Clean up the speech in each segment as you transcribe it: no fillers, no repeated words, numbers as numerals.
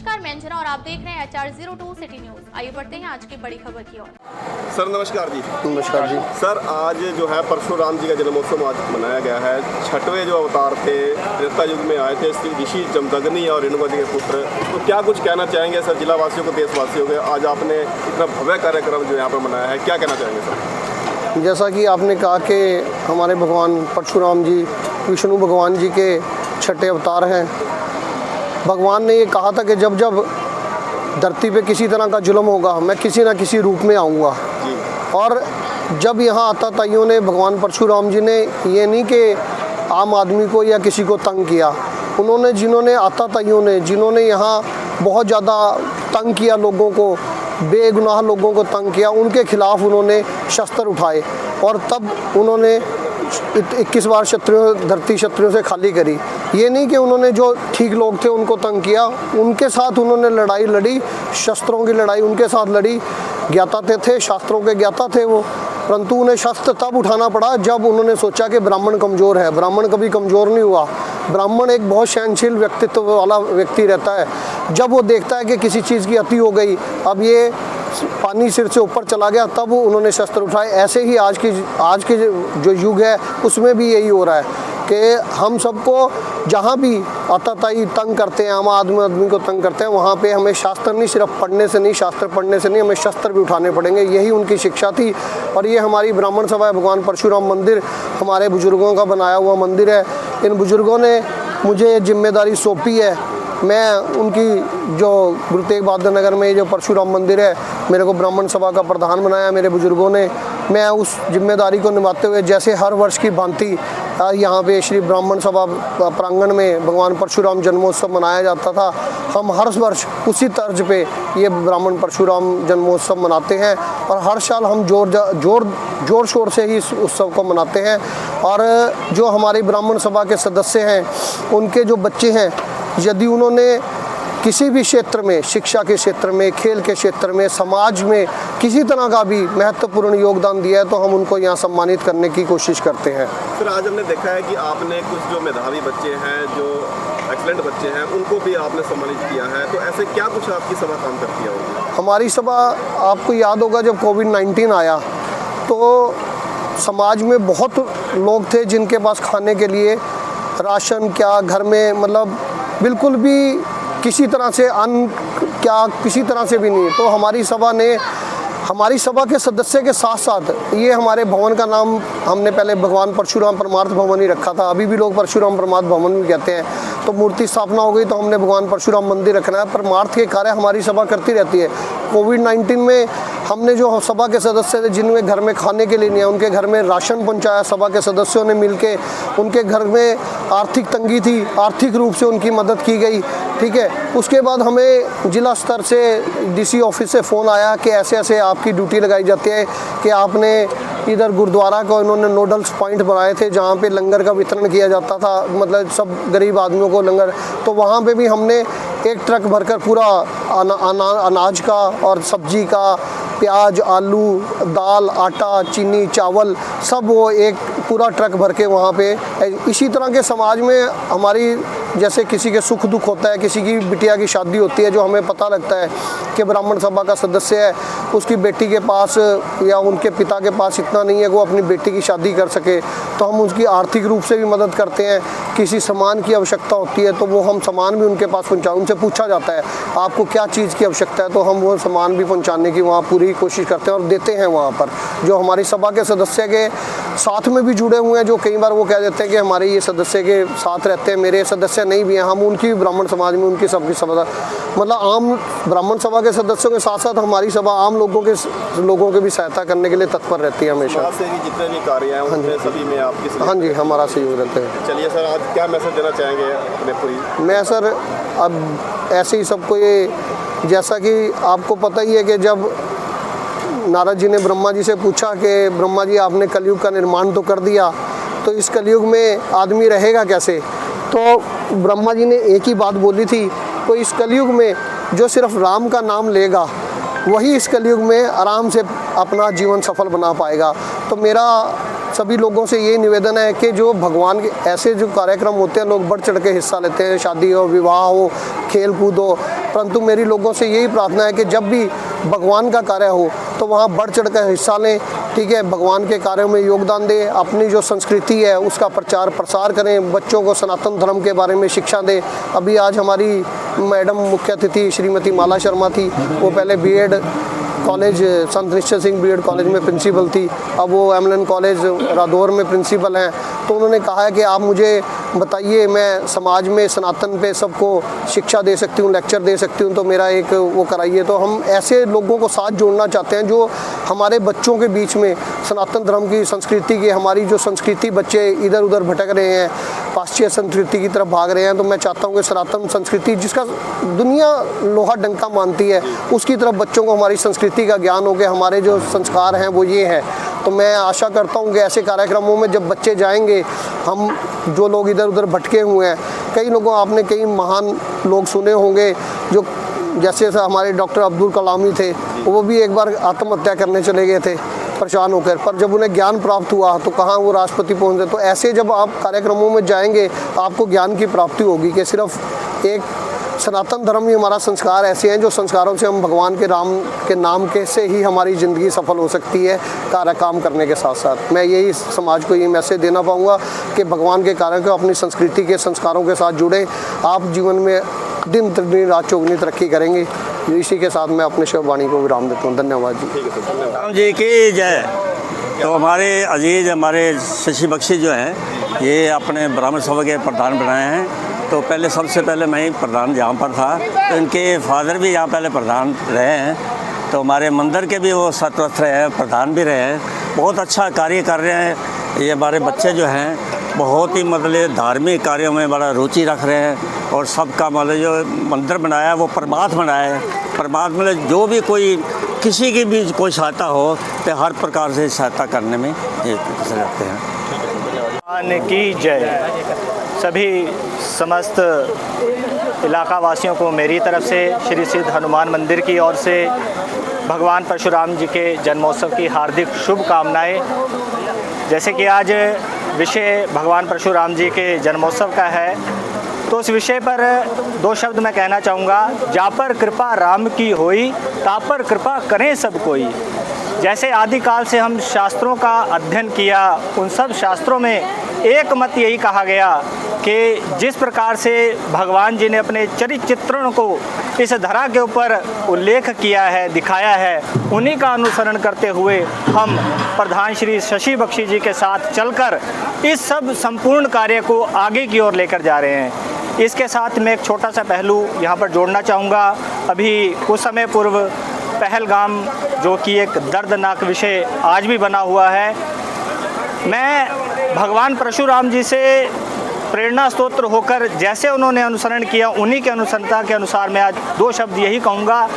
नमस्कार, मैं अंजना और आप देख रहे हैं HR02 सिटी न्यूज। आइए बढ़ते हैं आज की बड़ी खबर की ओर। सर नमस्कार जी। नमस्कार जी। सर आज जो है परशुराम जी का जन्मोत्सव आज मनाया गया है। छठवें जो अवतार थे, त्रेता युग में आए थे, श्री ऋषि जमदग्नि और रेणुका जी के पुत्र। तो क्या कुछ कहना चाहेंगे सर जिला वासियों को, देशवासियों को? आज आपने इतना भव्य कार्यक्रम जो यहाँ पर मनाया है, क्या कहना चाहेंगे सर? जैसा कि आपने कहा कि हमारे भगवान परशुराम जी विष्णु भगवान जी के छठे अवतार हैं। भगवान ने ये कहा था कि जब जब धरती पे किसी तरह का जुल्म होगा, मैं किसी ना किसी रूप में आऊँगा। और जब यहाँ आताताइयों ने, भगवान परशुराम जी ने ये नहीं कि आम आदमी को या किसी को तंग किया, उन्होंने जिन्होंने यहाँ बहुत ज़्यादा तंग किया लोगों को, बेगुनाह लोगों को तंग किया, उनके खिलाफ उन्होंने शस्त्र उठाए और तब उन्होंने 21 बार धरती शत्रुओं से खाली करी। ये नहीं कि उन्होंने जो ठीक लोग थे उनको तंग किया, उनके साथ उन्होंने लड़ाई लड़ी, शस्त्रों की लड़ाई उनके साथ लड़ी। ज्ञाता थे, शास्त्रों के ज्ञाता थे वो, परंतु उन्हें शस्त्र तब उठाना पड़ा जब उन्होंने सोचा कि ब्राह्मण कमज़ोर है। ब्राह्मण कभी कमज़ोर नहीं हुआ। ब्राह्मण एक बहुत सहनशील व्यक्तित्व वाला व्यक्ति रहता है। जब वो देखता है कि किसी चीज़ की अति हो गई, अब ये पानी सिर से ऊपर चला गया, तब उन्होंने शस्त्र उठाए। ऐसे ही आज के जो युग है उसमें भी यही हो रहा है कि हम सबको जहाँ भी आताताई तंग करते हैं, आम आदमी को तंग करते हैं, वहाँ पे हमें शास्त्र नहीं, सिर्फ पढ़ने से नहीं, शास्त्र पढ़ने से नहीं, हमें शस्त्र भी उठाने पड़ेंगे। यही उनकी शिक्षा थी। और ये हमारी ब्राह्मण सभा है, भगवान परशुराम मंदिर हमारे बुजुर्गों का बनाया हुआ मंदिर है। इन बुजुर्गों ने मुझे ये जिम्मेदारी सौंपी है। मैं उनकी जो गुरु तेग बहादुर नगर में जो परशुराम मंदिर है, मेरे को ब्राह्मण सभा का प्रधान बनाया मेरे बुजुर्गों ने। मैं उस जिम्मेदारी को निभाते हुए, जैसे हर वर्ष की भांति यहाँ पे श्री ब्राह्मण सभा प्रांगण में भगवान परशुराम जन्मोत्सव मनाया जाता था, हम हर वर्ष उसी तर्ज पे ये ब्राह्मण परशुराम जन्मोत्सव मनाते हैं। और हर साल हम जोर शोर से ही इस उत्सव को मनाते हैं। और जो हमारी ब्राह्मण सभा के सदस्य हैं, उनके जो बच्चे हैं, यदि उन्होंने किसी भी क्षेत्र में, शिक्षा के क्षेत्र में, खेल के क्षेत्र में, समाज में किसी तरह का भी महत्वपूर्ण योगदान दिया है, तो हम उनको यहाँ सम्मानित करने की कोशिश करते हैं। फिर आज हमने देखा है कि आपने कुछ जो मेधावी बच्चे हैं, जो एक्सीलेंट बच्चे हैं, उनको भी आपने सम्मानित किया है। तो ऐसे क्या कुछ आपकी सभा काम करती है? हमारी सभा, आपको याद होगा जब कोविड-19 आया तो समाज में बहुत लोग थे जिनके पास खाने के लिए राशन क्या, घर में मतलब बिल्कुल भी किसी तरह से अन्न क्या, किसी तरह से भी नहीं। तो हमारी सभा के सदस्य के साथ साथ ये हमारे भवन का नाम हमने पहले भगवान परशुराम परमार्थ भवन ही रखा था। अभी भी लोग परशुराम परमार्थ भवन भी कहते हैं। तो मूर्ति स्थापना हो गई तो हमने भगवान परशुराम मंदिर रखना है। परमार्थ के कार्य हमारी सभा करती रहती है। कोविड-19 में हमने जो सभा के सदस्य थे, जिनमें घर में खाने के लिए नहीं है, उनके घर में राशन पहुंचाया। सभा के सदस्यों ने मिलके, उनके घर में आर्थिक तंगी थी, आर्थिक रूप से उनकी मदद की गई। ठीक है। उसके बाद हमें जिला स्तर से DC ऑफिस से फ़ोन आया कि ऐसे ऐसे आपकी ड्यूटी लगाई जाती है कि आपने इधर गुरुद्वारा को इन्होंने नोडल्स पॉइंट बनाए थे जहाँ पे लंगर का वितरण किया जाता था, मतलब सब गरीब आदमियों को लंगर। तो वहाँ पे भी हमने एक ट्रक भरकर पूरा अनाज का और सब्जी का, प्याज, आलू, दाल, आटा, चीनी, चावल, सब वो एक पूरा ट्रक भर के वहाँ पे। इसी तरह के समाज में हमारी, जैसे किसी के सुख दुख होता है, किसी की बिटिया की शादी होती है, जो हमें पता लगता है कि ब्राह्मण सभा का सदस्य है, उसकी बेटी के पास या उनके पिता के पास इतना नहीं है कि वो अपनी बेटी की शादी कर सके, तो हम उसकी आर्थिक रूप से भी मदद करते हैं। किसी सामान की आवश्यकता होती है तो वो हम सामान भी उनके पास पहुँचा, उनसे पूछा जाता है आपको क्या चीज़ की आवश्यकता है, तो हम वो सामान भी पहुँचाने की वहाँ पूरी कोशिश करते हैं और देते हैं वहाँ पर। जो हमारी सभा के सदस्य के साथ में भी जुड़े हुए हैं, जो कई बार वो कह देते हैं कि हमारे ये सदस्य के साथ रहते हैं, मेरे सदस्य नहीं भी हैं, हम उनकी ब्राह्मण समाज में उनकी सबकी सभा, मतलब आम ब्राह्मण सभा के सदस्यों के साथ साथ हमारी सभा आम लोगों के भी सहायता करने के लिए तत्पर रहती है हमेशा। जितने भी कार्य हैं उनमें सभी में आपकी? हाँ जी, हमारा सहयोग रहता है। चलिए सर, आज क्या मैसेज देना चाहेंगे अपने पूरी? मैं सर अब ऐसे ही सबको, ये जैसा कि आपको पता ही है कि जब नारद जी ने ब्रह्मा जी से पूछा कि ब्रह्मा जी आपने कलयुग का निर्माण तो कर दिया, तो इस कलयुग में आदमी रहेगा कैसे? तो ब्रह्मा जी ने एक ही बात बोली थी, तो इस कलयुग में जो सिर्फ राम का नाम लेगा वही इस कलयुग में आराम से अपना जीवन सफल बना पाएगा। तो मेरा सभी लोगों से ये निवेदन है कि जो भगवान के ऐसे जो कार्यक्रम होते हैं, लोग बढ़ चढ़ के हिस्सा लेते हैं, शादी हो, विवाह हो, खेल कूद हो, परंतु मेरी लोगों से यही प्रार्थना है कि जब भी भगवान का कार्य हो तो वहाँ बढ़ चढ़ कर हिस्सा लें, ठीक है, भगवान के कार्यों में योगदान दें, अपनी जो संस्कृति है उसका प्रचार प्रसार करें, बच्चों को सनातन धर्म के बारे में शिक्षा दें। अभी आज हमारी मैडम मुख्य अतिथि श्रीमती माला शर्मा थी, वो पहले बीएड कॉलेज संत निश्चल सिंह बीएड कॉलेज में प्रिंसिपल थी, अब वो एमएलएन कॉलेज रादौर में प्रिंसिपल हैं। तो उन्होंने कहा है कि आप मुझे बताइए, मैं समाज में सनातन पे सबको शिक्षा दे सकती हूँ, लेक्चर दे सकती हूँ, तो मेरा एक वो कराइए। तो हम ऐसे लोगों को साथ जोड़ना चाहते हैं जो हमारे बच्चों के बीच में सनातन धर्म की संस्कृति की, हमारी जो संस्कृति, बच्चे इधर उधर भटक रहे हैं, पाश्चात्य संस्कृति की तरफ भाग रहे हैं। तो मैं चाहता हूँ कि सनातन संस्कृति जिसका दुनिया लोहा डंका मानती है, उसकी तरफ बच्चों को हमारी संस्कृति का ज्ञान हो गया, हमारे जो संस्कार हैं वो ये हैं। तो मैं आशा करता हूँ कि ऐसे कार्यक्रमों में जब बच्चे जाएंगे, हम जो लोग इधर उधर भटके हुए हैं, कई लोगों, आपने कई महान लोग सुने होंगे जो जैसे हमारे डॉक्टर अब्दुल कलाम ही थे, वो भी एक बार आत्महत्या करने चले गए थे परेशान होकर, पर जब उन्हें ज्ञान प्राप्त हुआ तो कहाँ वो राष्ट्रपति पहुँचे। तो ऐसे जब आप कार्यक्रमों में जाएंगे आपको ज्ञान की प्राप्ति होगी कि सिर्फ एक सनातन धर्म ही हमारा संस्कार ऐसे हैं जो संस्कारों से हम भगवान के राम के नाम के से ही हमारी ज़िंदगी सफल हो सकती है कार्य काम करने के साथ साथ। मैं यही समाज को ये मैसेज देना पाऊँगा कि भगवान के कार्य को अपनी संस्कृति के संस्कारों के साथ जुड़ें, आप जीवन में दिन रात चौगुनी तरक्की करेंगे। इसी के साथ मैं अपने शिववाणी को विराम देता हूँ। धन्यवाद जी। राम जी की जय। तो हमारे अजीज हमारे शशि बख्शी जो हैं ये अपने ब्राह्मण सभा के प्रधान बनाए हैं। तो पहले सबसे पहले मैं ही प्रधान यहाँ पर था, तो इनके फादर भी यहाँ पहले प्रधान रहे हैं। तो हमारे मंदिर के भी वो सतवस्त्र रहे हैं, प्रधान भी रहे हैं, बहुत अच्छा कार्य कर रहे हैं। ये हमारे बच्चे जो हैं बहुत ही मतलब धार्मिक कार्यों में बड़ा रुचि रख रहे हैं और सबका मतलब जो मंदिर बनाया वो परमात्मा बनाया है। परमात्मा में जो भी कोई किसी की भी कोई सहायता हो तो हर प्रकार से सहायता करने में ये रहते हैं। भगवान की जय। सभी समस्त इलाका वासियों को मेरी तरफ से श्री सिद्ध हनुमान मंदिर की ओर से भगवान परशुराम जी के जन्मोत्सव की हार्दिक शुभकामनाएं। जैसे कि आज विषय भगवान परशुराम जी के जन्मोत्सव का है, तो उस विषय पर दो शब्द मैं कहना चाहूँगा। जा पर कृपा राम की होई, ता पर कृपा करें सब कोई। जैसे आदिकाल से हम शास्त्रों का अध्ययन किया, उन सब शास्त्रों में एक मत यही कहा गया कि जिस प्रकार से भगवान जी ने अपने चरित्र चित्रण को इस धरा के ऊपर उल्लेख किया है, दिखाया है, उन्हीं का अनुसरण करते हुए हम प्रधान श्री शशि बख्शी जी के साथ चलकर इस सब संपूर्ण कार्य को आगे की ओर लेकर जा रहे हैं। इसके साथ मैं एक छोटा सा पहलू यहाँ पर जोड़ना चाहूँगा। अभी कुछ समय पूर्व पहलगाम, जो कि एक दर्दनाक विषय आज भी बना हुआ है, मैं भगवान परशुराम जी से प्रेरणा स्तोत्र होकर जैसे उन्होंने अनुसरण किया, उन्हीं के अनुसरणता के अनुसार मैं आज दो शब्द यही कहूँगा।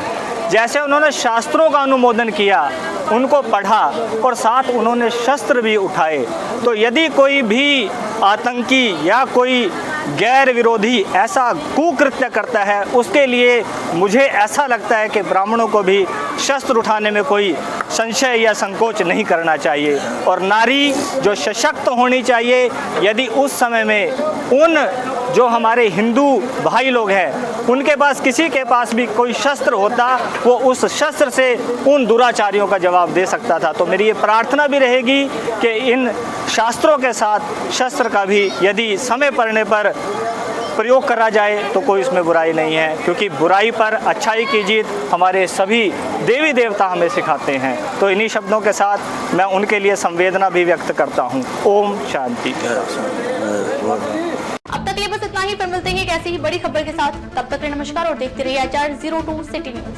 जैसे उन्होंने शास्त्रों का अनुमोदन किया, उनको पढ़ा और साथ उन्होंने शस्त्र भी उठाए, तो यदि कोई भी आतंकी या कोई गैर विरोधी ऐसा कुकृत्य करता है, उसके लिए मुझे ऐसा लगता है कि ब्राह्मणों को भी शस्त्र उठाने में कोई संशय या संकोच नहीं करना चाहिए। और नारी जो सशक्त होनी चाहिए, यदि उस समय में उन जो हमारे हिंदू भाई लोग हैं उनके पास किसी के पास भी कोई शस्त्र होता, वो उस शस्त्र से उन दुराचारियों का जवाब दे सकता था। तो मेरी ये प्रार्थना भी रहेगी कि इन शास्त्रों के साथ शस्त्र का भी यदि समय पड़ने पर प्रयोग करा जाए तो कोई इसमें बुराई नहीं है, क्योंकि बुराई पर अच्छाई की जीत हमारे सभी देवी देवता हमें सिखाते हैं। तो इन्हीं शब्दों के साथ मैं उनके लिए संवेदना भी व्यक्त करता हूँ। ओम शांति। अब तक के लिए बस इतना ही, फिर मिलते हैं एक ऐसी ही बड़ी खबर के साथ। तब तक के लिए नमस्कार और देखते रहिए HR02 सिटी न्यूज।